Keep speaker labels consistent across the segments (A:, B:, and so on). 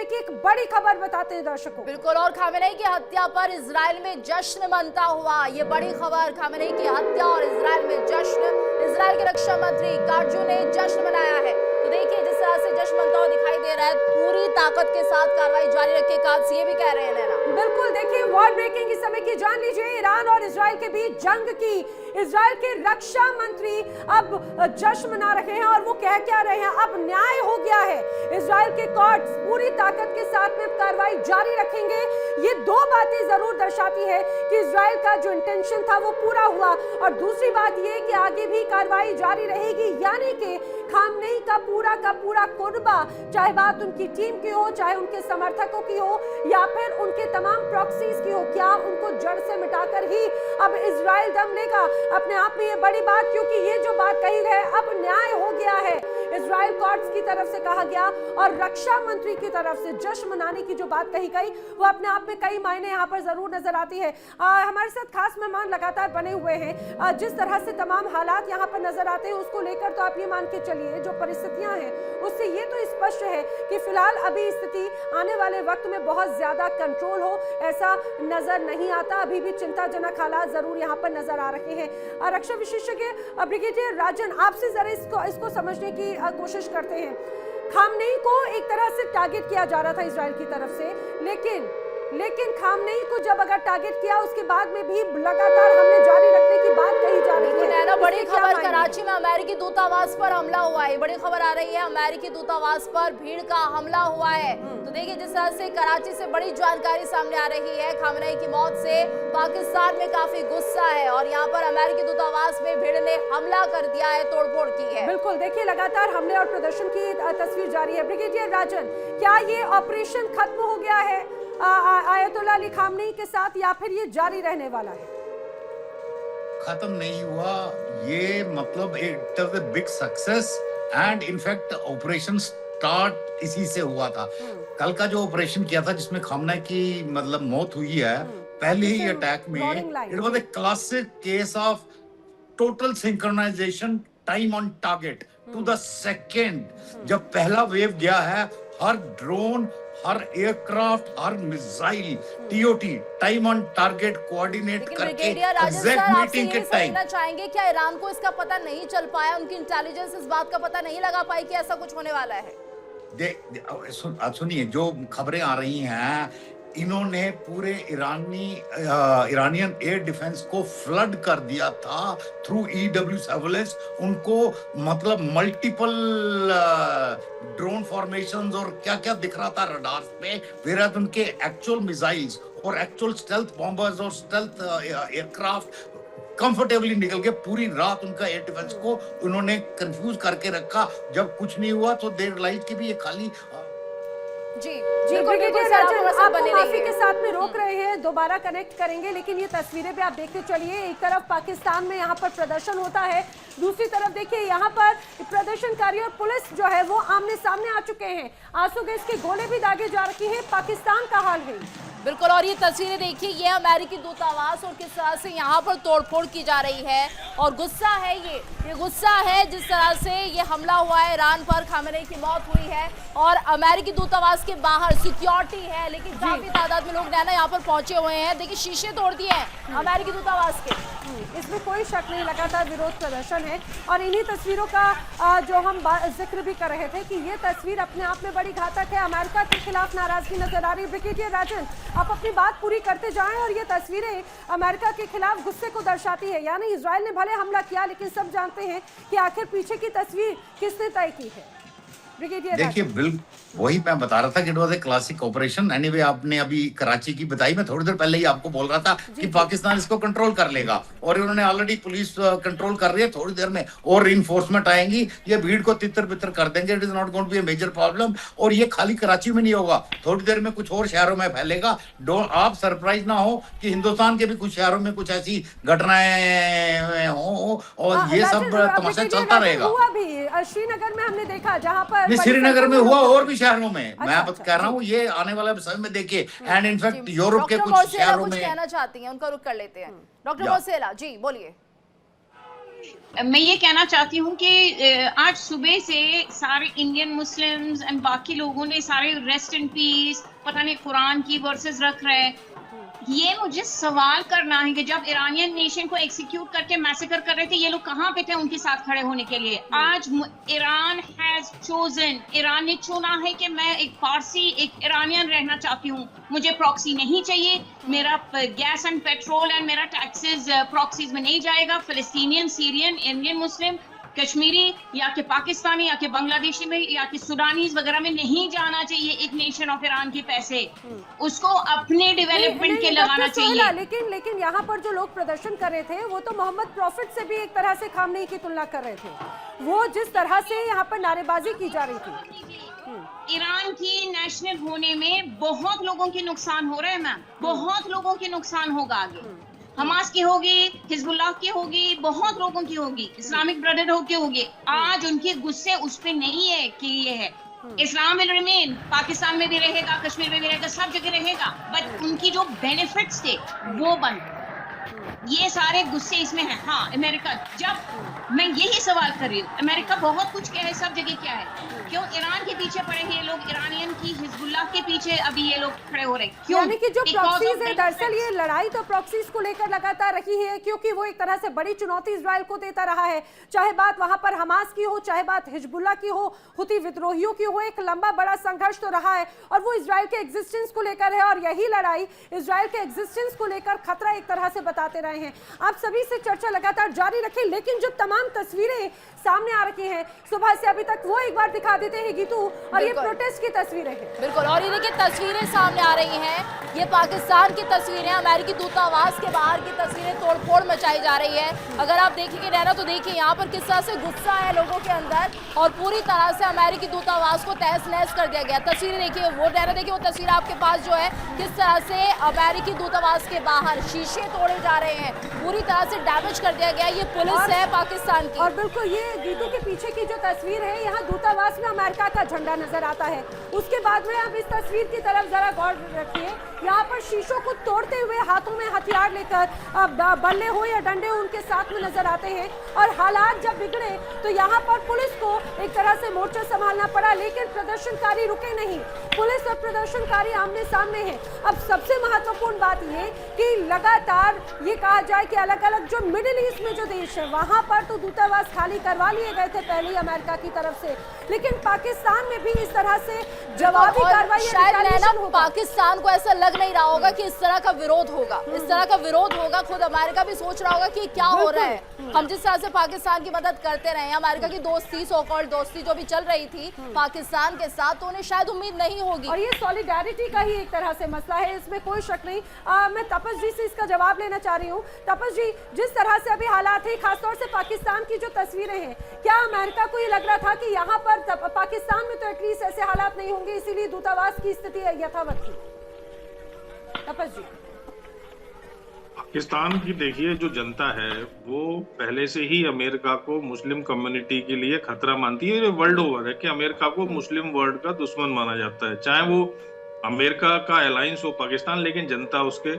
A: की एक बड़ी खबर बताते हैं दर्शकों।
B: बिल्कुल, और खामेनेई की हत्या पर इजराइल में जश्न मनता हुआ, ये बड़ी खबर। खामेनेई की हत्या और इजराइल में जश्न। इजराइल के रक्षा मंत्री काजू ने जश्न मनाया है। तो देखिए जिस तरह से जश्न मनता हुआ दिखाई दे रहा है, पूरी ताकत के साथ कार्रवाई जारी रखे काज, ये भी कह रहे हैं नैना।
A: बिल्कुल, देखिए वॉर ब्रेकिंग इस समय की जान लीजिए, ईरान और इजराइल के बीच जंग की। इजराइल के रक्षा मंत्री अब जश्न मना रहे हैं और वो कह क्या रहे हैं, अब न्याय हो गया है। इजराइल के कोर्ट्स पूरी ताकत के साथ में कार्रवाई जारी रखेंगे। ये दो बातें जरूर दर्शाती है कि इजराइल का जो इंटेंशन था वो पूरा हुआ, और दूसरी बात ये कि आगे भी कार्रवाई जारी रहेगी, यानी कि खामनेई का पूरा कुर्बा, चाहे बात उनकी टीम की हो, चाहे उनके समर्थकों की हो, या फिर उनके तमाम प्रॉक्सीज की हो, क्या उनको जड़ से मिटाकर ही अब इजराइल दम लेगा। अपने आप में ये बड़ी बात, क्योंकि ये जो बात कही है अब न्याय हो गया है, इजराइल कोर्ट्स की तरफ से कहा गया और रक्षा मंत्री की तरफ से जश्न मनाने की जो बात कही गई वो अपने आप में कई मायने यहाँ पर जरूर नजर आती है। हमारे साथ खास मेहमान लगातार बने हुए हैं। जिस तरह से तमाम हालात यहाँ पर नजर आते हैं उसको लेकर तो आप ये मान के चलिए जो परिस्थितियां हैं उससे ये तो स्पष्ट है कि फिलहाल अभी स्थिति आने वाले वक्त में बहुत ज्यादा कंट्रोल हो ऐसा नजर नहीं आता। अभी भी चिंताजनक हालात जरूर यहाँ पर नजर आ रहे हैं। रक्षा विशेषज्ञ ब्रिगेडियर राजन, आपसे जरा इसको समझने की कोशिश करते हैं। खामनेई को एक तरह से टारगेट किया जा रहा था इजराइल की तरफ से, लेकिन खामनेई को जब अगर टारगेट किया उसके बाद में भी लगातार हमले जारी रखने की बात कही जा रही है।
B: ना बड़ी खबर, कराची में अमेरिकी दूतावास पर हमला हुआ है। बड़ी खबर आ रही है, अमेरिकी दूतावास पर भीड़ का हमला हुआ है। तो देखिए जिस तरह से कराची से बड़ी जानकारी सामने आ रही है, खामनेई की मौत से पाकिस्तान में काफी गुस्सा है और यहाँ पर अमेरिकी दूतावास में भीड़ ने हमला कर दिया है, तोड़फोड़ की है।
A: बिल्कुल, देखिए लगातार हमले और प्रदर्शन की तस्वीर जारी है। ब्रिगेडियर राजन, क्या ये ऑपरेशन खत्म हो गया है आयतुल्लाह अली खामनेई के साथ, या फिर ये जारी रहने वाला है?
C: खत्म नहीं हुआ ये, मतलब it was a big success and in fact operation start इसी से हुआ था। कल का जो ऑपरेशन किया था जिसमें खामनेई की मतलब मौत हुई है, पहले ही अटैक में it was a classic case of total synchronisation, time on target to the second. जब पहला वेव गया है, हर ड्रोन, हर एयरक्राफ्ट, हर missile, TOT, time on target coordinate करके एग्जैक्ट मीटिंग के टाइम।
B: चाहेंगे क्या इरान को इसका पता नहीं चल पाया, उनकी इंटेलिजेंस इस बात का पता नहीं लगा पाई कि ऐसा कुछ होने वाला है?
C: सुनिए जो खबरें आ रही हैं, इन्होंने पूरे इरानियन एयर डिफेंस को फ्लड कर दिया था थ्रू ईडब्ल्यू सर्विलेंस। उनको मतलब मल्टीपल ड्रोन फॉर्मेशंस और क्या क्या दिख रहा था रडार्स पे, फिर उनके एक्चुअल मिसाइल्स और एक्चुअल स्टेल्थ बॉम्बर्स और स्टेल्थ एयरक्राफ्ट कंफर्टेबली निकल के पूरी रात उनका एयर डिफेंस को उन्होंने कंफ्यूज करके रखा। जब कुछ नहीं हुआ तो देर लाइट की भी ये खाली
A: जी ब्रिगेडियर राजन, आपको माफी के साथ में रोक रहे हैं, दोबारा कनेक्ट करेंगे, लेकिन ये तस्वीरें भी आप देखते चलिए। एक तरफ पाकिस्तान में यहाँ पर प्रदर्शन होता है, दूसरी तरफ देखिए यहाँ पर प्रदर्शनकारी और पुलिस जो है वो आमने सामने आ चुके हैं। आंसू गैस के गोले भी दागे जा रखे हैं। पाकिस्तान का हाल है
B: बिल्कुल, और ये तस्वीरें देखिए, ये अमेरिकी दूतावास और किस तरह से यहाँ पर तोड़फोड़ की जा रही है और गुस्सा है ये गुस्सा है जिस तरह से ये हमला हुआ है ईरान पर, खामेनेई की मौत हुई है और अमेरिकी दूतावास के बाहर सिक्योरिटी है, लेकिन काफी तादाद में लोग नैना यहाँ पर पहुंचे हुए हैं। देखिए शीशे तोड़ दिए हैं अमेरिकी दूतावास के,
A: इसमें कोई शक नहीं, लगातार विरोध प्रदर्शन है। और इन्हीं तस्वीरों का जो हम जिक्र भी कर रहे थे कि ये तस्वीर अपने आप में बड़ी घातक है। अमेरिका के खिलाफ नाराजगी नजर आ रही है। ब्रिगेडियर राजन, आप अपनी बात पूरी करते जाएं। और ये तस्वीरें अमेरिका के खिलाफ गुस्से को दर्शाती है, यानी इजराइल ने भले हमला किया लेकिन सब जानते हैं कि आखिर पीछे की तस्वीर किसने तय की है।
C: देखिए बिल्कुल वही मैं बता रहा था कि it was a classic operation. Anyway आपने अभी कराची की बताई, मैं थोड़ी देर पहले ही आपको बोल रहा था कि पाकिस्तान इसको कंट्रोल कर लेगा और इन्होंने ऑलरेडी पुलिस कंट्रोल कर रही है। थोड़ी देर में और रिइंफोर्समेंट आएंगी, ये भीड़ को तितर बितर कर देंगे। It is not going to be a major problem. और ये खाली कराची में नहीं होगा, थोड़ी देर में कुछ और शहरों में फैलेगा। आप सरप्राइज ना हो कि हिंदुस्तान के भी कुछ शहरों में कुछ ऐसी घटनाएं हो और ये सब तमाशा चलता रहेगा।
A: श्रीनगर में हमने देखा, जहाँ पर
C: श्रीनगर में हुआ और भी शहरों में। मैं बस कह रहा हूँ ये आने वाले समय में देखिए। एंड इनफैक्ट यूरोप के कुछ शहरों में
B: कहना चाहती हैं, उनका रुख कर लेते हैं। डॉक्टर मोसेला जी बोलिए।
D: मैं ये कहना चाहती हूँ कि आज सुबह से सारे इंडियन मुस्लिम्स एंड बाकी लोगों ने सारे रेस्ट इन पीस, पता नहीं कुरान की वर्सेस रख रहे हैं। ये मुझे सवाल करना है कि जब ईरानियन नेशन को एक्सिक्यूट करके मैसेकर कर रहे थे, ये लोग कहाँ पे थे उनके साथ खड़े होने के लिए? आज ईरान हैज चोजन, ईरान ने चुना है कि मैं एक पारसी, एक ईरानियन रहना चाहती हूँ, मुझे प्रॉक्सी नहीं चाहिए, मेरा गैस एंड पेट्रोल एंड मेरा टैक्सेस प्रॉक्सीज में नहीं जाएगा। फिलिस्तीनियन, सीरियन, इंडियन मुस्लिम, कश्मीरी या कि पाकिस्तानी या कि बांग्लादेशी में या कि सुडानीज वगैरह में नहीं जाना चाहिए एक नेशन ऑफ ईरान के पैसे, उसको अपने डेवलपमेंट के लगाना चाहिए।
A: लेकिन यहाँ पर जो लोग प्रदर्शन कर रहे थे वो तो मोहम्मद प्रॉफिट से भी एक तरह से खामनेई की तुलना कर रहे थे। वो जिस तरह से यहाँ पर नारेबाजी की जा रही थी,
D: ईरान की नेशनल होने में बहुत लोगों के नुकसान हो रहे हैं मैम, बहुत लोगों के नुकसान होगा आगे। हमास की होगी, हिजबुल्लाह की होगी, बहुत लोगों की होगी, इस्लामिक ब्रदरहुड की होगी। आज उनके गुस्से उस पे नहीं है कि ये है इस्लाम विल रिमेन, पाकिस्तान में भी रहेगा, कश्मीर में भी रहेगा, सब जगह रहेगा, बट उनकी जो बेनिफिट्स थे वो बंद। ये सारे गुस्से इसमें हैं। हाँ, अमेरिका, जब मैं यही सवाल कर रही हूँ, अमेरिका बहुत कुछ क्या है, सब जगह क्या है, क्यों ईरान के पीछे पड़े हैं ये लोग? ईरानियन की हिजबुल्लाह के पीछे अभी ये लोग खड़े हो रहे हैं, क्यों?
A: यानी कि जो प्रॉक्सीज है, दरअसल ये लड़ाई तो प्रॉक्सीज को लेकर लगातार रही है, क्योंकि वो एक तरह से बड़ी चुनौती इजराइल को देता रहा है। चाहे बात वहां पर हमास की हो, चाहे बात हिजबुल्लाह की हो, हुती विद्रोहियों की हो, एक लंबा बड़ा संघर्ष तो रहा है और वो इजराइल के एग्जिस्टेंस को लेकर है। और यही लड़ाई इजराइल के एग्जिस्टेंस को लेकर खतरा एक तरह से बताते रहे हैं। आप सभी से चर्चा लगातार जारी रखें, लेकिन जो तमाम तस्वीरें सामने आ रही हैं सुबह से अभी तक, वो एक बार दिखा देते हैं गीतू। और ये प्रोटेस्ट की तस्वीरें हैं,
B: बिल्कुल। और ये देखिए तस्वीरें सामने आ रही हैं, ये पाकिस्तान की तस्वीरें, अमेरिकी दूतावास के बाहर की तस्वीरें, तोड़फोड़ मचाई जा रही है। अगर आप देखेंगे नैना तो देखिए यहाँ पर किस तरह से गुस्सा है लोगों के अंदर और पूरी तरह से अमेरिकी दूतावास को तहस नहस कर दिया गया। तस्वीरें देखिए, वो नैना देखिए, वो तस्वीर आपके पास जो है, किस तरह से अमेरिकी दूतावास के बाहर शीशे तोड़े जा रहे हैं, पूरी तरह से डैमेज कर दिया गया। ये पुलिस है पाकिस्तान की।
A: और बिल्कुल ये गीतू के पीछे की जो तस्वीर है, यहाँ दूतावास में अमेरिका का झंडा नजर आता है। उसके बाद में आप इस तस्वीर की तरफ जरा गौर रखिए, यहाँ पर शीशों को तोड़ते हुए हाथों में हथियार लेकर बल्ले हो या डंडे हो उनके साथ में नजर आते हैं। और हालात जब बिगड़े तो यहाँ पर पुलिस को एक तरह से मोर्चा संभालना पड़ा, लेकिन प्रदर्शनकारी रुके नहीं। पुलिस और प्रदर्शनकारी आमने सामने हैं। अब सबसे महत्वपूर्ण बात ये कि लगातार ये कहा जाए कि अलग अलग जो मिडिल ईस्ट में जो देश है वहां पर तो दूतावास खाली करवा लिए गए थे पहले ही अमेरिका की तरफ से, लेकिन पाकिस्तान में भी इस तरह से जवाबी कार्रवाई,
B: शायद पाकिस्तान को ऐसा लग नहीं रहा होगा कि इस तरह का विरोध होगा, इस तरह का विरोध होगा। खुद अमेरिका भी सोच रहा होगा कि क्या हो रहा है। हम जिस तरह से पाकिस्तान की मदद करते रहे, अमेरिका की दोस्ती, सो कॉल्ड दोस्ती जो भी चल रही थी पाकिस्तान के साथ, तो उन्हें शायद उम्मीद नहीं होगी।
A: और ये सॉलिडारिटी का ही एक तरह से मसला है, इसमें कोई शक नहीं। मैं तपस जी से इसका जवाब लेना चाह रही हूँ। तपस जी, जिस तरह से अभी हालात है, खासतौर से पाकिस्तान की जो तस्वीरें हैं, क्या अमेरिका को ये लग रहा था कि यहाँ पर पाकिस्तान में तो एटलीस्ट ऐसे हालात नहीं होंगे, इसीलिए दूतावास की स्थिति यथावत थी? तपस जी,
E: पाकिस्तान की देखिए जो जनता है वो पहले से ही अमेरिका को मुस्लिम कम्युनिटी के लिए खतरा मानती है। ये वर्ल्ड ओवर है कि अमेरिका को मुस्लिम वर्ल्ड का दुश्मन माना जाता है, चाहे वो अमेरिका का अलायंस हो पाकिस्तान, लेकिन जनता उसके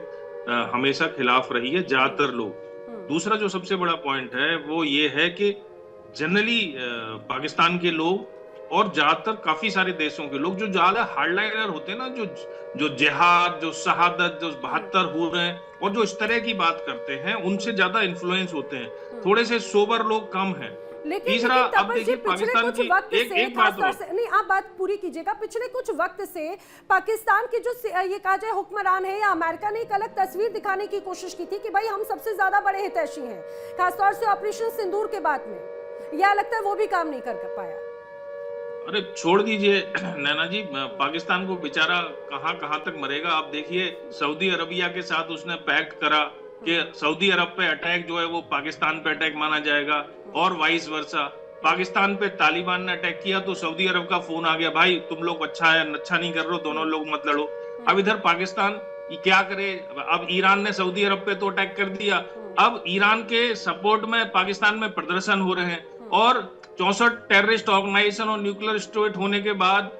E: हमेशा खिलाफ रही है, ज्यादातर लोग। दूसरा जो सबसे बड़ा पॉइंट है वो ये है कि जनरली पाकिस्तान के लोग और ज्यादातर काफी सारे देशों के लोग जो ज्यादा हार्डलाइनर होते हैं ना, जो जिहाद, जो शहादत, जो 72 हो रहे हैं और जो इस तरह की बात करते हैं, उनसे ज्यादा इन्फ्लुएंस होते हैं। थोड़े से सोबर लोग कम हैं। तीसरा, अब देखिए पाकिस्तान की एक बात
A: नहीं, आप बात पूरी कीजिएगा। पिछले कुछ वक्त से पाकिस्तान की जो ये कहा जाए हुक्मरान है या अमेरिका ने एक अलग तस्वीर दिखाने की कोशिश की थी कि भाई हम सबसे ज्यादा बड़े हितैषी हैं, खासतौर से ऑपरेशन सिंदूर के बाद में। यह लगता है वो भी काम नहीं कर पाया।
E: अरे छोड़ दीजिए नैना जी, पाकिस्तान को बेचारा कहां तक मरेगा। आप देखिए सऊदी अरबिया के साथ उसने पैक्ट करा कि सऊदी अरब पे अटैक जो है वो पाकिस्तान पे अटैक माना जाएगा और वाइस वर्सा। पाकिस्तान पे तालिबान ने अटैक किया तो सऊदी अरब का फोन आ गया, भाई तुम लोग अच्छा नहीं कर रहे हो, दोनों लोग मत लड़ो। अब इधर पाकिस्तान क्या करे? अब ईरान ने सऊदी अरब पे तो अटैक कर दिया, अब ईरान के सपोर्ट में पाकिस्तान में प्रदर्शन हो रहे हैं और 64 टेररिस्ट ऑर्गेनाइजेशन और न्यूक्लियर स्टेट होने के बाद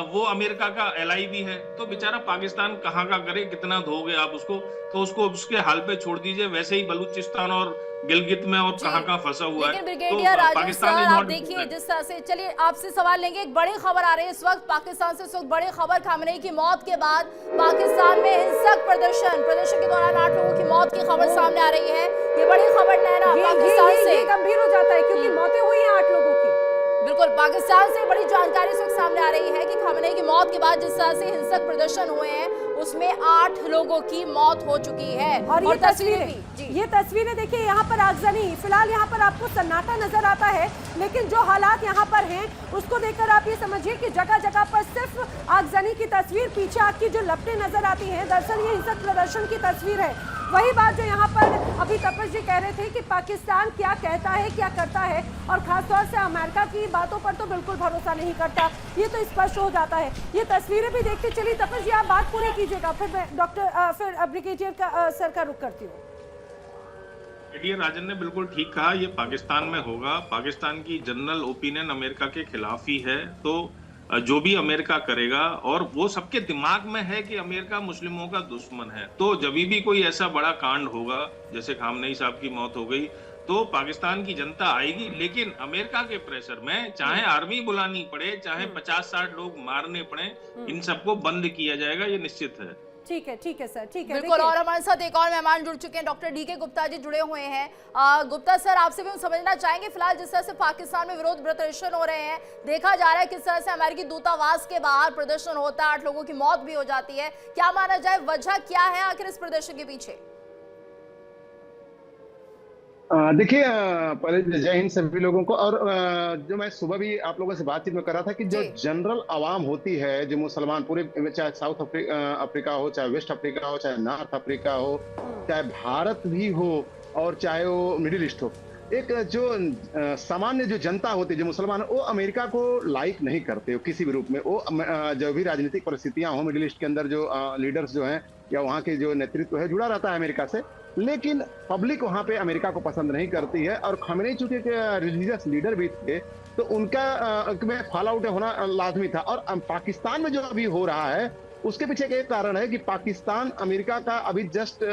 E: वो अमेरिका का एलाई भी है। तो बेचारा पाकिस्तान कहाँ का करे, कितना धोगे आप उसको? तो उसको उसके हाल पे छोड़ दीजिए। वैसे ही बलूचिस्तान और गिलगित में और कहाँ फंसा हुआ है।
B: लेकिन brigadier Rajesh
E: Pakistan
B: sir,
E: is
B: आप
E: नॉट
B: देखिए जिस तरह से, चलिए आपसे सवाल लेंगे। एक बड़ी खबर आ रही है इस वक्त पाकिस्तान से, इस वक्त बड़ी खबर, खामनेई की मौत के बाद पाकिस्तान में हिंसक प्रदर्शन के दौरान 8 लोगों की मौत की खबर सामने आ रही है। ये बड़ी खबर नैना पाकिस्तान से,
A: ये गंभीर हो जाता है क्योंकि मौतें हुई हैं 8 लोगों की।
B: बिल्कुल, पाकिस्तान से बड़ी जानकारी इस वक्त सामने आ रही है कि खामनेई की मौत के बाद जिस तरह से हिंसक प्रदर्शन हुए हैं उसमें 8 लोगों की मौत हो चुकी है।
A: और ये तस्वीरें देखिए, यहाँ पर आगजनी, फिलहाल यहाँ पर आपको सन्नाटा नजर आता है, लेकिन जो हालात यहाँ पर हैं उसको देखकर आप ये समझिए कि जगह जगह पर सिर्फ आगजनी की तस्वीर, पीछे आग की जो लपटें नजर आती हैं, दरअसल ये हिंसक प्रदर्शन की तस्वीर है। वही बात जो यहाँ पर अभी तपस जी कह रहे थे कि पाकिस्तान क्या कहता है, क्या करता है, और खासतौर से अमेरिका की बातों पर तो बिल्कुल भरोसा नहीं करता, ये तो स्पष्ट हो जाता है। ये तस्वीरें भी देखते चलिए। तपस जी आप बात पूरी कीजिएगा, फिर मैं फिर ब्रिगेडियर सर का रुख करती हूँ।
E: ब्रिगेडियर राजन ने बिल्कुल ठीक कहा, ये पाकिस्तान में होगा। पाकिस्तान की जनरल ओपिनियन अमेरिका के खिलाफ ही है, तो जो भी अमेरिका करेगा, और वो सबके दिमाग में है कि अमेरिका मुस्लिमों का दुश्मन है, तो जब भी कोई ऐसा बड़ा कांड होगा जैसे खामनेई साहब की मौत हो गई तो पाकिस्तान की जनता आएगी, लेकिन अमेरिका के प्रेशर में चाहे आर्मी बुलानी पड़े, चाहे 50-60 लोग मारने पड़े, इन सबको बंद किया जाएगा, ये निश्चित है।
A: ठीक है सर, ठीक है
B: बिल्कुल। और हमारे साथ एक और मेहमान जुड़ चुके हैं, डॉक्टर डीके गुप्ता जी जुड़े हुए हैं। गुप्ता सर, आपसे भी हम समझना चाहेंगे, फिलहाल जिस तरह से पाकिस्तान में विरोध प्रदर्शन हो रहे हैं, देखा जा रहा है किस तरह से अमेरिकी दूतावास के बाहर प्रदर्शन होता है, 8 लोगों की मौत भी हो जाती है, क्या माना जाए, वजह क्या है आखिर इस प्रदर्शन के पीछे?
F: देखिए, पहले जय हिंद सभी लोगों को। और जो मैं सुबह भी आप लोगों से बातचीत में कर रहा था कि जो जनरल आवाम होती है, जो मुसलमान पूरे, चाहे साउथ अफ्रीका हो, चाहे वेस्ट अफ्रीका हो, चाहे नॉर्थ अफ्रीका हो, चाहे भारत भी हो, और चाहे वो मिडिल ईस्ट हो, एक जो सामान्य जो जनता होती है, जो मुसलमान, वो अमेरिका को लाइक नहीं करते हो किसी भी रूप में। वो जो भी राजनीतिक परिस्थितियां हो मिडिल ईस्ट के अंदर, जो लीडर्स जो हैं या वहाँ के जो नेतृत्व है जुड़ा रहता है अमेरिका से, लेकिन पब्लिक वहां पे अमेरिका को पसंद नहीं करती है। और खामनेई चूंकि रिलीजियस लीडर भी थे, तो उनका में फॉल आउट होना लाजमी था। और पाकिस्तान में जो अभी हो रहा है उसके पीछे एक कारण है कि पाकिस्तान अमेरिका का अभी जस्ट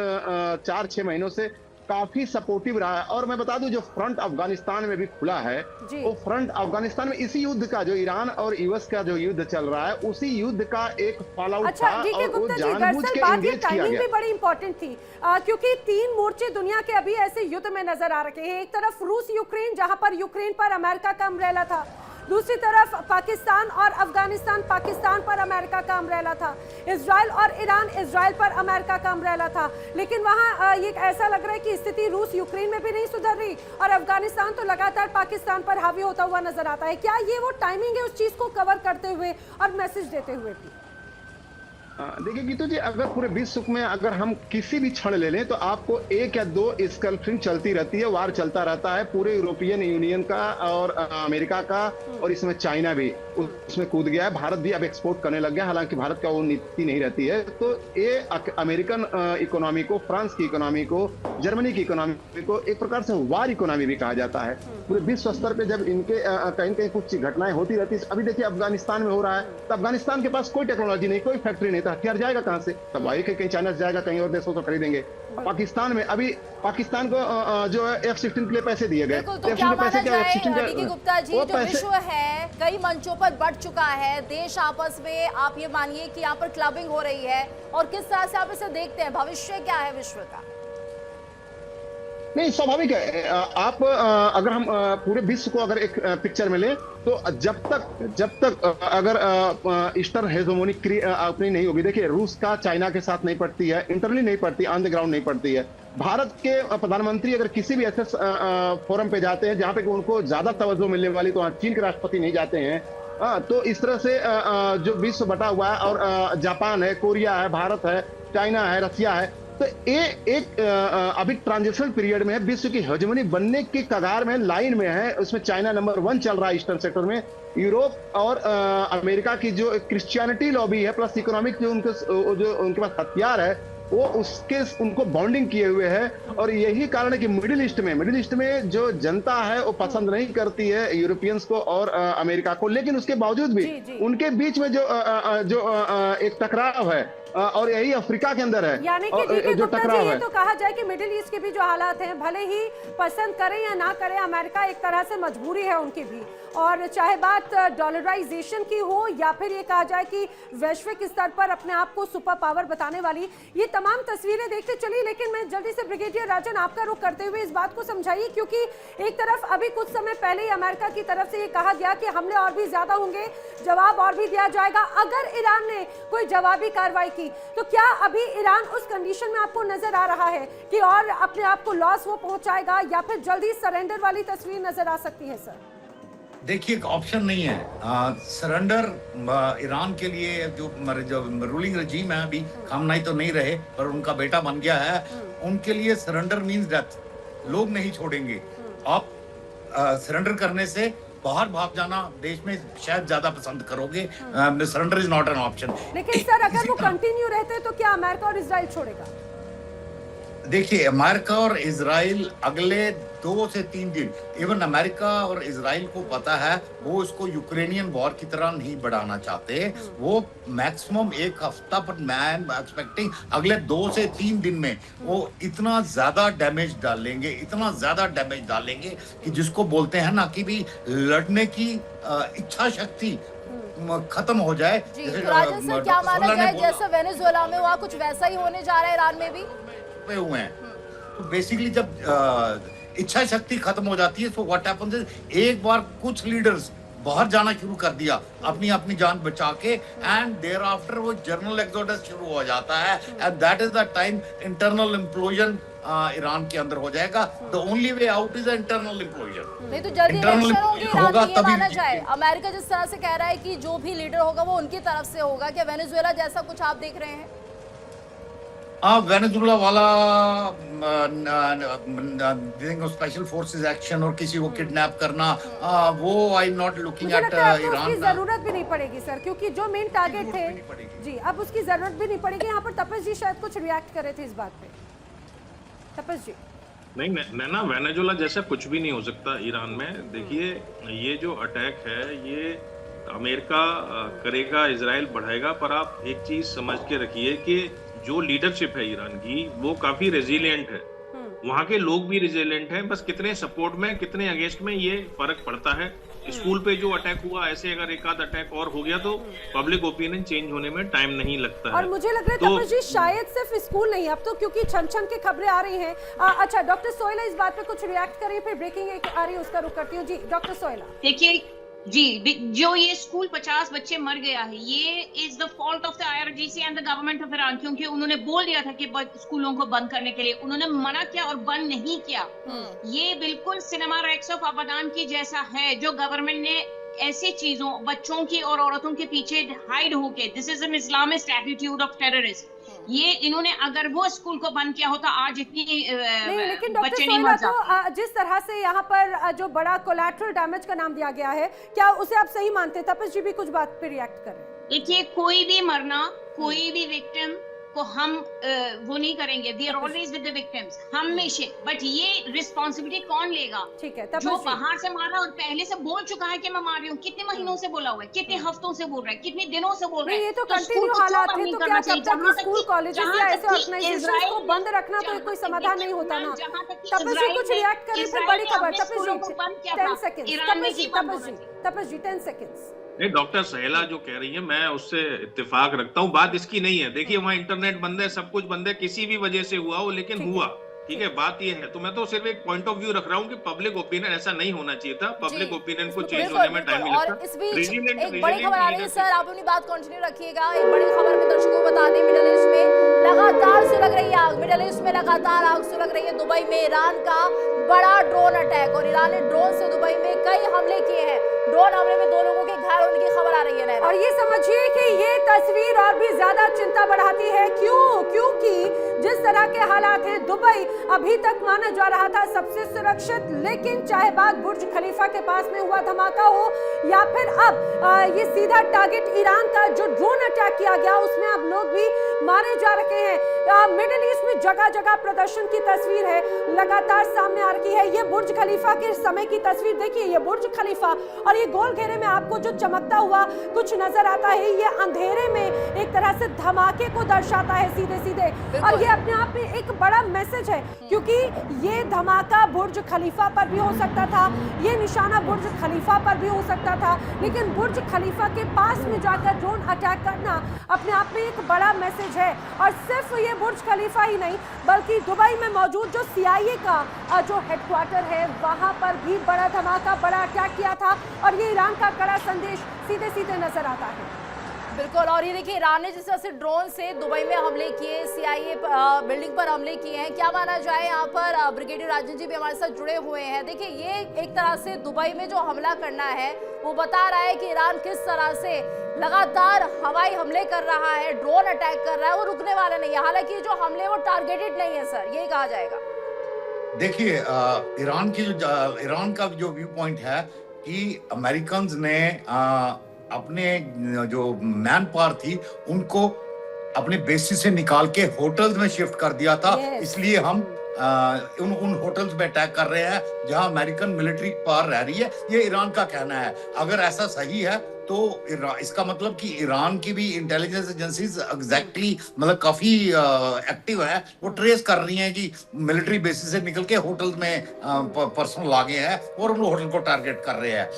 F: 4-6 महीनों से काफी सपोर्टिव रहा है। और मैं बता दूं, जो फ्रंट अफगानिस्तान में भी खुला है, वो फ्रंट अफगानिस्तान में इसी युद्ध का, जो ईरान और यूएस का जो युद्ध चल रहा है, उसी युद्ध का एक फॉल आउट था। और वो जानबूझ के एंगेज किया गया।
A: भी बड़ी इंपॉर्टेंट थी क्योंकि 3 मोर्चे दुनिया के अभी ऐसे युद्ध में नजर आ रहे हैं। एक तरफ रूस यूक्रेन, जहां पर यूक्रेन पर अमेरिका का अम्ब्रेला था, दूसरी तरफ पाकिस्तान और अफगानिस्तान, पाकिस्तान पर अमेरिका का अम्ब्रेला था, इजराइल और ईरान, इजराइल पर अमेरिका का अम्ब्रेला था। लेकिन वहां ये ऐसा लग रहा है कि स्थिति रूस यूक्रेन में भी नहीं सुधर रही और अफगानिस्तान तो लगातार पाकिस्तान पर हावी होता हुआ नजर आता है। क्या ये वो टाइमिंग है उस चीज को कवर करते हुए और मैसेज देते हुए भी?
F: देखिए गीतू जी, अगर पूरे विश्व में अगर हम किसी भी क्षण ले लें तो आपको 1 या 2 स्कल्फिंग चलती रहती है, वार चलता रहता है। पूरे यूरोपियन यूनियन का और अमेरिका का, और इसमें चाइना भी उसमें कूद गया है। भारत भी अब एक्सपोर्ट करने लग गया, हालांकि भारत का वो नीति नहीं रहती है। तो ये अमेरिकन इकोनॉमी को, फ्रांस की इकोनॉमी को, जर्मनी की इकोनॉमी को एक प्रकार से वार इकोनॉमी भी कहा जाता है। पूरे विश्व स्तर पे जब इनके कहीं कहीं कुछ घटनाएं होती रहती है, अभी देखिए अफगानिस्तान में हो रहा है, तो अफगानिस्तान के पास कोई टेक्नोलॉजी नहीं, कोई फैक्ट्री नहीं, हथियार जाएगा कहां से? तब वायु के कहीं चाइना से जाएगा, कहीं और देशों से खरीदेंगे। पाकिस्तान में अभी पाकिस्तान को जो है F-16 के लिए पैसे दिए गए।
B: तो क्या माना जाए डीके गुप्ता जी, जो विश्व है कई मंचों पर बढ़ चुका है, देश आपस में, आप ये मानिए कि यहाँ पर क्लबिंग हो रही है, और किस तरह से आप इसे देखते हैं, भविष्य क्या है विश्व का?
F: नहीं, स्वाभाविक है। आप अगर हम पूरे विश्व को अगर एक पिक्चर में लें, तो जब तक अगर ईस्टर्न हेजेमोनी अपनी नहीं होगी, देखिए रूस का चाइना के साथ नहीं पड़ती है, इंटरनली नहीं पड़ती, ऑन द ग्राउंड नहीं पड़ती है। भारत के प्रधानमंत्री अगर किसी भी ऐसे फोरम पे जाते हैं जहां पे उनको ज्यादा तवज्जो मिलने वाली, तो चीन के राष्ट्रपति नहीं जाते हैं। तो इस तरह से जो विश्व बटा हुआ है, और जापान है, कोरिया है, भारत है, चाइना है, रसिया है, तो ये एक अभी ट्रांजिशन पीरियड में है, विश्व की हेजेमनी बनने की कगार में, लाइन में है। उसमें चाइना नंबर 1 चल रहा है ईस्टर्न सेक्टर में। यूरोप और अमेरिका की जो क्रिश्चियनिटी लॉबी है, प्लस इकोनॉमिक जो उनके पास हथियार है, वो उनको बॉन्डिंग किए हुए है। और यही कारण है कि मिडिल ईस्ट में जो जनता है वो पसंद नहीं करती है यूरोपियंस को और अमेरिका को, लेकिन उसके बावजूद भी उनके बीच में जो एक टकराव है, और यही अफ्रीका के अंदर है,
A: यानी कि
F: और
A: जी
F: जो
A: गुप्ता
F: टकराव
A: जी, ये
F: है।
A: तो कहा जाए कि मिडिल ईस्ट के भी जो हालात हैं, भले ही पसंद करें या ना करें, अमेरिका एक तरह से मजबूरी है उनकी भी, और चाहे बात डॉलराइजेशन की हो या फिर ये कहा जाए कि वैश्विक स्तर पर अपने आप को सुपर पावर बताने वाली, ये तमाम तस्वीरें देखते चली। लेकिन मैं जल्दी से ब्रिगेडियर राजन आपका रुख करते हुए इस बात को समझाइए, क्योंकि एक तरफ अभी कुछ समय पहले ही अमेरिका की तरफ से ये कहा गया कि हमले और भी ज्यादा होंगे, जवाब और भी दिया जाएगा अगर ईरान ने कोई जवाबी कार्रवाई की। तो क्या अभी ईरान उस कंडीशन में आपको नजर आ रहा है कि और अपने आप को लॉस वो पहुंचाएगा, या फिर जल्दी सरेंडर वाली तस्वीर नजर आ सकती है सर?
C: देखिए, एक ऑप्शन नहीं है सरेंडर। ईरान के लिए जो रूलिंग रजीम है, अभी खामनाई तो नहीं रहे पर उनका बेटा बन गया है, उनके लिए सरेंडर मींस डेथ। लोग नहीं छोड़ेंगे। आप सरेंडर करने से बाहर भाग जाना देश में शायद ज्यादा पसंद करोगे। Surrender is not an option.
A: लेकिन सर, अगर वो कंटिन्यू रहते तो क्या अमेरिका और इजराइल छोड़ेगा?
C: देखिए, अमेरिका और इजराइल अगले 2 से 3 दिन, इवन अमेरिका और इजराइल को पता है वो इसको यूक्रेनियन वॉर की तरह नहीं बढ़ाना चाहते। वो मैक्सिमम 1 हफ्ता, पर मैं एक्सपेक्टिंग अगले 2 से 3 दिन में वो इतना ज्यादा डैमेज डालेंगे, इतना ज्यादा डैमेज डालेंगे कि जिसको बोलते हैं ना कि भी लड़ने की इच्छा शक्ति खत्म हो जाए।
B: जी, तो राजन सर, क्या माना जाए जैसा वेनेजुएला में हुआ कुछ वैसा ही होने जा रहा है ईरान में भी?
C: हुए हैं। तो बेसिकली जब इच्छा शक्ति खत्म हो जाती है तो व्हाट हैपेंस इज, एक बार कुछ लीडर्स बाहर जाना शुरू कर दिया अपनी जान बचा के, एंड देयर आफ्टर वो जर्नल एक्सोडस शुरू हो जाता है, and that is the time internal implosion Iran के अंदर हो जाएगा। The only way out is internal implosion.
B: नहीं तो जल्दी इलेक्शन होंगे ईरान में, ये माना जाए।
C: तभी
B: अमेरिका जिस तरह से कह रहा है कि जो भी लीडर होगा वो उनकी तरफ से होगा, क्या वेनेजुएला जैसा कुछ आप देख रहे हैं?
C: वेनेजुएला वाला स्पेशल फोर्सेस एक्शन और किसी को किडनैप करना, वो I am not looking at Iran.
A: उसकी जरूरत भी नहीं पड़ेगी सर, क्योंकि जो मेन टारगेट थे जी, अब उसकी जरूरत भी नहीं पड़ेगी। यहाँ पर तपस जी शायद कुछ रिएक्ट कर रहे थे इस बात पे। तपस जी।
E: नहीं ना, वेनेजुएला जैसा कुछ भी नहीं हो सकता ईरान में। देखिए, ये जो अटैक है ये अमेरिका करेगा, इजराइल बढ़ाएगा, पर आप एक चीज समझ के रखिए कि जो लीडरशिप है ईरान की वो काफी रेजिलिएंट है। वहाँ के लोग भी रेजिलिएंट हैं, बस कितने सपोर्ट में कितने अगेंस्ट में ये फर्क पड़ता है। स्कूल पे जो अटैक हुआ, ऐसे अगर एक आध अटैक और हो गया तो पब्लिक ओपिनियन चेंज होने में टाइम नहीं लगता है।
A: और मुझे लग रहा है
E: तो,
A: तपस जी शायद सिर्फ स्कूल नहीं, अब तो क्योंकि छन छन के खबरें आ रही हैं। अच्छा, डॉक्टर सोहेला इस बात पे कुछ रिएक्ट करिए, फिर ब्रेकिंग एक आ रही है उसका रुख करती हूँ। जी डॉक्टर सोहेला।
D: देखिए जी, जो ये स्कूल 50 बच्चे मर गया है, ये is the fault of the IRGC and the government of Iran, क्योंकि उन्होंने बोल दिया था कि स्कूलों को बंद करने के लिए, उन्होंने मना किया और बंद नहीं किया। ये बिल्कुल सिनेमा रेक्स ऑफ अबादान की जैसा है, जो गवर्नमेंट ने ऐसी चीजों, बच्चों की और औरतों के पीछे हाइड होके, this is an Islamist attitude of terrorist. ये इन्होंने अगर वो स्कूल को बंद किया होता आज इतनी
A: लेकिन डॉक्टर
D: बच्चे नहीं
A: सोहेला,
D: मर जाते।
A: तो जिस तरह से यहाँ पर जो बड़ा कोलैटरल डैमेज का नाम दिया गया है, क्या उसे आप सही मानते हैं? तपस जी भी कुछ बात पे रिएक्ट करें।
D: देखिए, कोई भी मरना, कोई भी विक्टिम को हम वो नहीं करेंगे, we are always with the victims हमेशा, बट ये रिस्पांसिबिलिटी कौन लेगा?
A: ठीक है,
D: जो बाहर से मारा और पहले से बोल चुका है कि मैं मार रही हूँ, कितने महीनों से बोला हुआ है, कितने हफ्तों से बोल रहा है, कितने दिनों से बोल रहा है।
A: ये तो कंटिन्यू हालात है, तो क्या तब तक स्कूल कॉलेजेस या ऐसे ऑर्गेनाइजेशंस को बंद रखना तो कोई समाधान नहीं होता ना? तपस जी कुछ रिएक्ट करें, फिर बड़ी खबर। तपस जी 10 सेकंड्स। तपस जी 10 सेकंड्स।
E: नहीं, डॉक्टर सहेला जो कह रही है मैं उससे इत्तेफाक रखता हूँ। बात इसकी नहीं है। देखिए, वहाँ इंटरनेट बंद है, सब कुछ बंद है, किसी भी वजह से हुआ हो, लेकिन हुआ, ठीक है, बात ये है। तो मैं तो सिर्फ एक पॉइंट ऑफ व्यू रख रहा हूँ कि पब्लिक ओपिनियन ऐसा नहीं होना चाहिए था। पब्लिक ओपिनियन को चेंज होने में टाइम नहीं लगता।
B: और इस बीच एक बड़ी खबर आ रही है सर, आप अपनी बात कंटिन्यू रखिएगा। एक बड़ी खबर में दर्शकों को बता दें, मिडिल ईस्ट में लगातार सुलग रही है आग। मिडिल ईस्ट में लगातार आग सुलग रही है। दुबई में ईरान का बड़ा ड्रोन अटैक, और ईरान ने ड्रोन से दुबई में कई हमले किए हैं। ड्रोन हमले में 2 लोगों के घायल होने की खबर आ रही है।
A: और ये समझिए कि ये तस्वीर और भी ज्यादा चिंता बढ़ाती है। क्यों? क्योंकि जिस तरह के हालात हैं, दुबई अभी तक माना जा रहा था सबसे सुरक्षित, लेकिन चाहे बात बुर्ज खलीफा के पास में हुआ धमाका हो या फिर अब ये सीधा टारगेट ईरान का जो ड्रोन अटैक किया गया उसमें अब लोग भी मारे जा रहे हैं। मिडिल ईस्ट में जगह जगह प्रदर्शन की तस्वीर है लगातार सामने आ रही है। ये बुर्ज खलीफा के समय की तस्वीर देखिए, ये बुर्ज खलीफा और ये गोल घेरे में आपको जो चमकता हुआ कुछ नजर आता है, ये अंधेरे में एक तरह से धमाके को दर्शाता है सीधे सीधे, और ये अपने आप में एक बड़ा मैसेज है, क्योंकि ये धमाका बुर्ज खलीफा पर भी हो सकता था, ये निशाना बुर्ज खलीफा पर भी हो सकता था, लेकिन बुर्ज खलीफा के पास में जाकर ड्रोन अटैक करना अपने आप में एक बड़ा मैसेज है। और सिर्फ ये बुर्ज खलीफा ही नहीं, बल्कि दुबई में मौजूद जो CIA का जो हेडक्वार्टर है वहां पर भी बड़ा धमाका, बड़ा अटैक किया था, और ये ईरान का कड़ा संदेश सीधे सीधे नजर आता है।
B: बिल्कुल, और ये देखिए ईरान ने जिस तरह से ड्रोन से दुबई में हमले किए, CIA बिल्डिंग पर हमले किए हैं, क्या माना जाए यहाँ पर ब्रिगेडियर राजन जी भी हमारे साथ जुड़े हुए हैं। देखिए ये एक तरह से दुबई में जो हमला करना है वो बता रहा है कि ईरान किस तरह से लगातार हवाई हमले कर रहा है, ड्रोन अटैक कर रहा है, वो रुकने वाला नहीं है। हालांकि जो हमले वो टारगेटेड नहीं है सर, यही कहा जाएगा।
C: देखिए ईरान का जो व्यू पॉइंट है कि अमेरिकन ने अपने जो मैन पावर थी उनको अपने बेसिस से निकाल के होटल्स में शिफ्ट कर दिया था। इसलिए हम उन होटल्स में अटैक कर रहे हैं जहां अमेरिकन मिलिट्री पावर रह रही है, ये ईरान का कहना है। अगर ऐसा सही है तो इसका मतलब कि ईरान की भी इंटेलिजेंस एजेंसीज एग्जैक्टली मतलब काफी एक्टिव है, वो ट्रेस कर रही हैं कि मिलिट्री बेसिस से निकल के होटल्स में पर्सनल आ गए हैं और उन होटल को टारगेट कर रहे हैं।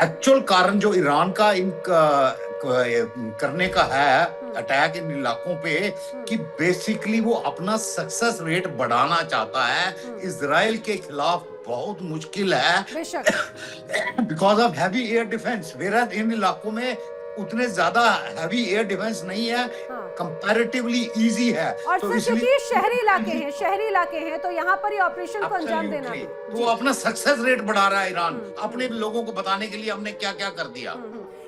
C: एक्चुअल कारण जो ईरान का इन करने का है अटैक इन इलाकों पे कि बेसिकली वो अपना सक्सेस रेट बढ़ाना चाहता है। इजराइल के खिलाफ बहुत मुश्किल है because of heavy air defence, where इन इलाकों में उतने ज्यादा हैवी एयर डिफेंस नहीं है, कंपैरेटिवली इजी है।
A: और तो इसलिए शहरी इलाके हैं तो यहाँ पर ये ऑपरेशन को अंजाम देना है।
C: तो अपना सक्सेस रेट बढ़ा रहा है ईरान, अपने लोगों को बताने के लिए हमने क्या क्या कर दिया।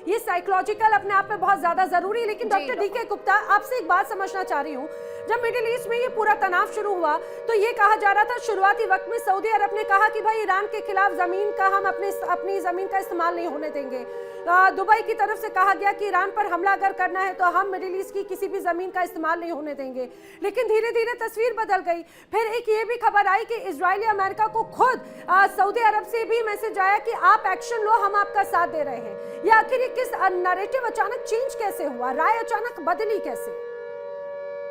A: ये साइकोलॉजिकल अपने आप में बहुत ज्यादा जरूरी है। लेकिन डॉक्टर DK गुप्ता, आपसे एक बात समझना चाह रही हूँ, जब मिडिल ईस्ट में ये पूरा तनाव शुरू हुआ तो ये कहा जा रहा था शुरुआती वक्त में सऊदी अरब ने कहा कि भाई ईरान के खिलाफ जमीन का हम अपनी जमीन का इस्तेमाल नहीं होने देंगे। दुबई की तरफ से कहा गया कि ईरान पर हमला अगर करना है तो हम मिडिल ईस्ट की किसी भी जमीन का इस्तेमाल नहीं होने देंगे। लेकिन धीरे धीरे तस्वीर बदल गई। फिर एक ये भी खबर आई कि इजराइल अमेरिका को खुद सऊदी अरब से भी मैसेज आया कि आप एक्शन लो, हम आपका साथ दे रहे हैं। ये आखिर किस नैरेटिव अचानक चेंज कैसे हुआ, राय अचानक बदली कैसे?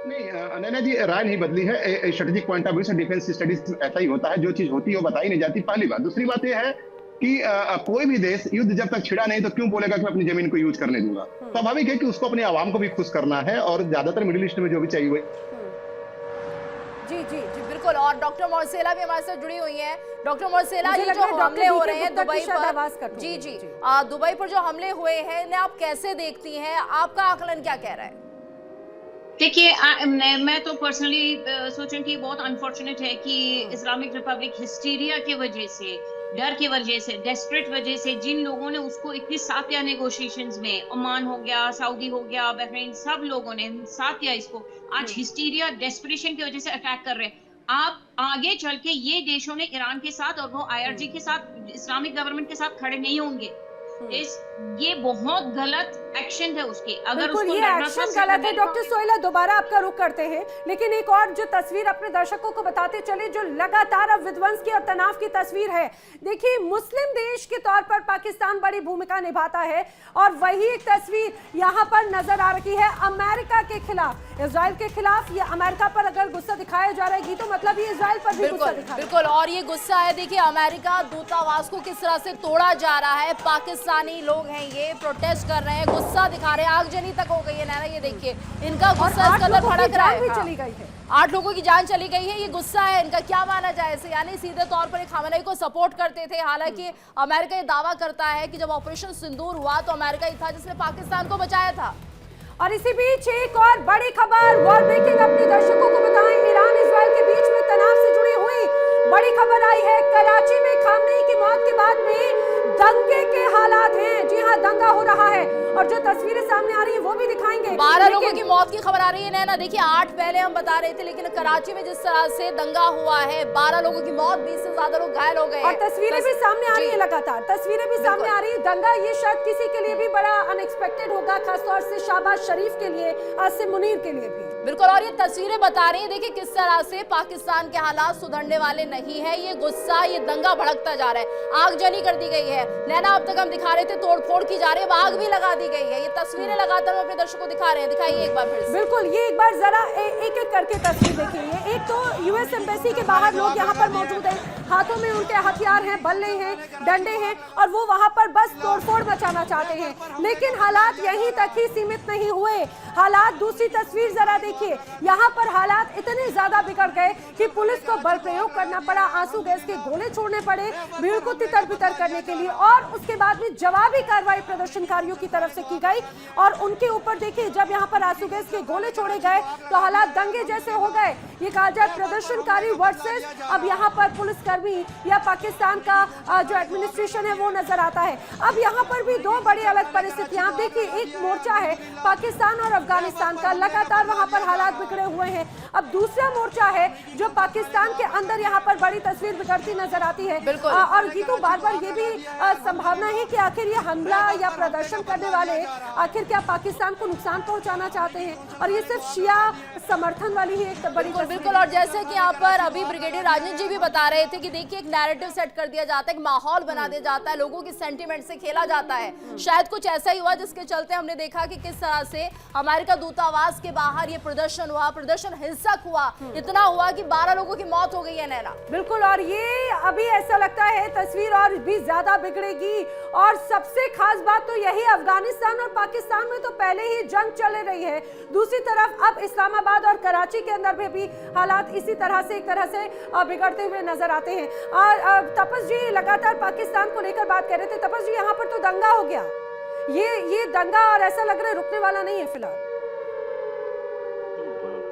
F: नहीं नैना जी, राय नहीं बदली है। स्ट्रेटेजिक पॉइंट ऑफ व्यू से डिफेंस स्टडीज ऐसा ही होता है, जो चीज होती है वो बताई नहीं जाती, पहली बात। दूसरी बात यह है कि कोई भी देश युद्ध जब तक छिड़ा नहीं तो क्यों बोलेगा कि मैं अपनी जमीन को यूज करने दूंगा। स्वाभाविक है कि उसको अपने आवाम को भी खुश करना है, और ज्यादातर मिडिल ईस्ट में जो भी चाहिए हुए।
B: जी जी जी बिल्कुल। और डॉक्टर मोर्सेला भी हमारे साथ जुड़ी हुई हैं। डॉक्टर मोर्सेला, ये जो हमले हो रहे हैं दुबई पर, जी जी दुबई पर जो हमले हुए हैं इन्हें आप कैसे देखती हैं, आपका आकलन क्या कह रहा है?
D: देखिए मैं तो पर्सनली सोचूं कि बहुत अनफॉर्चुनेट है कि इस्लामिक रिपब्लिक हिस्टीरिया की वजह से, डर की वजह से, डेस्परेट वजह से, जिन लोगों ने उसको इतनी साथ दिया नेगोशिएशंस में, ओमान हो गया, सऊदी हो गया, बहरीन, सब लोगों ने साथ दिया इसको, आज हिस्टीरिया डेस्परेशन की वजह से अटैक कर रहे हैं। आप आगे चल के ये देशों ने ईरान के साथ और वो IRG के साथ, इस्लामिक गवर्नमेंट के साथ खड़े नहीं होंगे। ये बहुत गलत एक्शन है उसके, अगर उसको
A: ये एक्शन गलत है। डॉक्टर सोहेला, दोबारा आपका रुख करते हैं, लेकिन एक और जो तस्वीर अपने दर्शकों को बताते चले, जो लगातार अब विध्वंस की और तनाव की तस्वीर है। देखिए, मुस्लिम देश के तौर पर पाकिस्तान बड़ी भूमिका निभाता है, और वही एक तस्वीर यहाँ पर नजर आ रही है अमेरिका के खिलाफ, इजराइल के खिलाफ। ये अमेरिका पर अगर गुस्सा दिखाया जा रहा है तो मतलब ये इजराइल पर भी गुस्सा दिखाया।
B: बिल्कुल, और ये गुस्सा है। देखिए अमेरिका दूतावास को किस तरह से तोड़ा जा रहा है, पाकिस्तानी लोग हैं ये प्रोटेस्ट कर रहे हैं, गुस्सा दिखा रहे हैं, आगजनी तक हो गई है नैना। ये देखिए इनका गुस्सा इस कदर भड़क रहा है।
A: चली गई है
B: 8 लोगों की जान चली गई है, ये गुस्सा है इनका। क्या माना जाए इसे, यानी सीधे तौर पर खामेनेई को सपोर्ट करते थे। हालांकि अमेरिका ये दावा करता है कि जब ऑपरेशन सिंदूर हुआ तो अमेरिका ही था जिसने पाकिस्तान को बचाया था।
A: और इसी बीच एक और बड़ी खबर, वॉर ब्रेकिंग, अपने दर्शकों को बताएं, ईरान इजराइल के बीच में तनाव से जुड़ी हुई बड़ी खबर आई है। कराची में खामेनेई की मौत के बाद में दंगे के हालात हैं। जी हाँ, दंगा हो रहा है और जो तस्वीरें सामने आ रही है वो भी दिखाएंगे।
B: 12 लोगों की मौत की खबर आ रही है नैना। देखिए 8 पहले हम बता रहे थे, लेकिन कराची में जिस तरह से दंगा हुआ है, 12 लोगों की मौत, 20 से ज्यादा लोग घायल हो गए
A: और तस्वीरें भी सामने आ रही है, लगातार तस्वीरें भी सामने आ रही है। दंगा ये शायद किसी के लिए भी बड़ा अनएक्सपेक्टेड होगा, खासतौर से शहबाज शरीफ के लिए, आसिम मुनीर के लिए भी।
B: बिल्कुल, और ये तस्वीरें बता रही है, देखिए किस तरह से पाकिस्तान के हालात सुधरने वाले नहीं है। ये गुस्सा, ये दंगा भड़कता जा रहा है। आगजनी कर दी गई है नैना, अब तक हम दिखा रहे थे तोड़फोड़ की जा रही है, आग भी लगा दी गई है। ये तस्वीरें लगातार हम अपने दर्शकों को दिखा रहे हैं, दिखाइए एक बार फिर से।
A: बिल्कुल, ये एक बार जरा एक एक करके तस्वीर देखिए। एक तो यूएस एम्बेसी के बाहर लोग यहाँ पर मौजूद हैं, हाथों में उनके हथियार हैं, बल्ले हैं, डंडे हैं और वो वहाँ पर बस तोड़फोड़ मचाना चाहते हैं। लेकिन हालात यहीं तक ही सीमित नहीं हुए। हालात, दूसरी तस्वीर जरा देखिए, यहाँ पर हालात इतने ज्यादा बिगड़ गए कि पुलिस को बल प्रयोग करना पड़ा, आंसू गैस के गोले छोड़ने पड़े भीड़ को तितर बितर करने के लिए, और उसके बाद भी जवाबी कार्रवाई प्रदर्शनकारियों की तरफ से की गई और उनके ऊपर देखिए जब यहाँ पर आंसू गैस के गोले छोड़े गए तो हालात दंगे जैसे हो गए। ये कहा जाए प्रदर्शनकारी वर्सेस अब यहाँ पर पुलिसकर्मी या पाकिस्तान का जो एडमिनिस्ट्रेशन है वो नजर आता है। अब यहाँ पर भी दो बड़ी अलग परिस्थितियां। आप देखिए, एक मोर्चा है पाकिस्तान और अफगानिस्तान का, लगातार वहाँ पर हालात बिगड़े हुए हैं। अब दूसरा मोर्चा है जो पाकिस्तान के अंदर यहाँ पर बड़ी तस्वीर बिगड़ती नजर आती है। और गीतू, बार बार ये भी संभावना है कि आखिर ये हमला या प्रदर्शन करने वाले आखिर क्या पाकिस्तान को नुकसान पहुंचाना चाहते हैं, और ये सिर्फ शिया समर्थन वाली ही एक बड़ी।
B: बिल्कुल, और जैसे कि यहाँ पर अभी ब्रिगेडियर राजन जी भी बता रहे थे कि देखिए एक नैरेटिव सेट कर दिया जाता है, एक माहौल बना दिया जाता है, लोगों की सेंटिमेंट से खेला जाता है। शायद कुछ ऐसा ही हुआ जिसके चलते हमने देखा कि किस तरह से अमेरिका दूतावास के बाहर ये प्रदर्शन हुआ, प्रदर्शन हिंसक हुआ, इतना हुआ कि 12 लोगों की मौत हो गई है नैना।
A: बिल्कुल, और ये अभी ऐसा लगता है तस्वीर और भी ज्यादा बिगड़ेगी। और सबसे खास बात तो यही, अफगानिस्तान और पाकिस्तान में तो पहले ही जंग चल रही है, दूसरी तरफ अब इस्लामाबाद और कराची के अंदर में भी हालात इसी तरह से एक तरह से बिगड़ते हुए नजर आते हैं। और तपस जी लगातार पाकिस्तान को लेकर बात कर रहे थे। तपस जी, यहाँ पर तो दंगा हो गया, ये दंगा और ऐसा लग रहा है रुकने वाला नहीं है फिलहाल।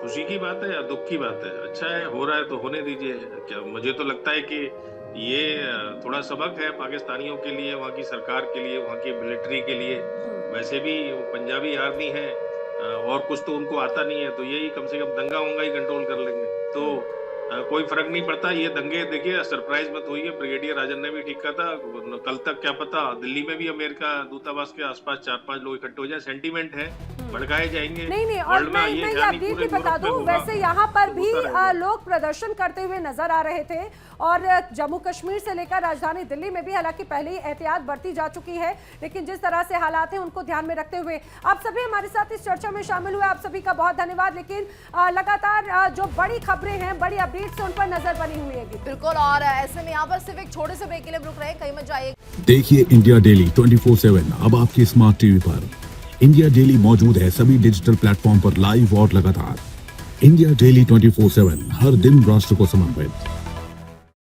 E: खुशी की बात है या दुख की बात है? अच्छा है, हो रहा है तो होने दीजिए। क्या मुझे तो लगता है कि ये थोड़ा सबक है पाकिस्तानियों के लिए, वहाँ की सरकार के लिए, वहाँ की मिलिट्री के लिए। वैसे भी पंजाबी आर्मी है और कुछ तो उनको आता नहीं है, तो यही कम से कम दंगा वंगा ही कंट्रोल कर लेंगे तो कोई फर्क नहीं पड़ता। ये दंगे देखिए सरप्राइज मत होइए, ब्रिगेडियर राजन ने भी ठीक कहा था, कल तक क्या पता दिल्ली में भी अमेरिका दूतावास के आसपास 4-5 लोग इकट्ठे हो जाए। सेंटीमेंट है, भड़काए जाएंगे।
A: नहीं, और मैं ये अपडेट भी बता दूं, वैसे यहाँ पर भी लोग प्रदर्शन करते हुए नजर आ रहे थे और जम्मू कश्मीर से लेकर राजधानी दिल्ली में भी हालांकि पहले ही एहतियात बरती जा चुकी है, लेकिन जिस तरह से हालात हैं उनको ध्यान में रखते हुए आप सभी हमारे साथ इस चर्चा में शामिल हुए, आप सभी का बहुत धन्यवाद। लेकिन लगातार जो बड़ी खबरें हैं, बड़ी अपडेट्स उन पर नजर बनी हुई है।
B: बिल्कुल, और ऐसे में यहाँ पर सिर्फ एक छोटे से ब्रेक के लिए रुक रहे हैं, कहीं मत जाइए।
G: देखिए इंडिया डेली 24/7 अब आपकी स्मार्ट टीवी पर। इंडिया डेली मौजूद है सभी डिजिटल प्लेटफॉर्म पर लाइव और लगातार। इंडिया डेली 24/7 हर दिन राष्ट्र को समर्पित।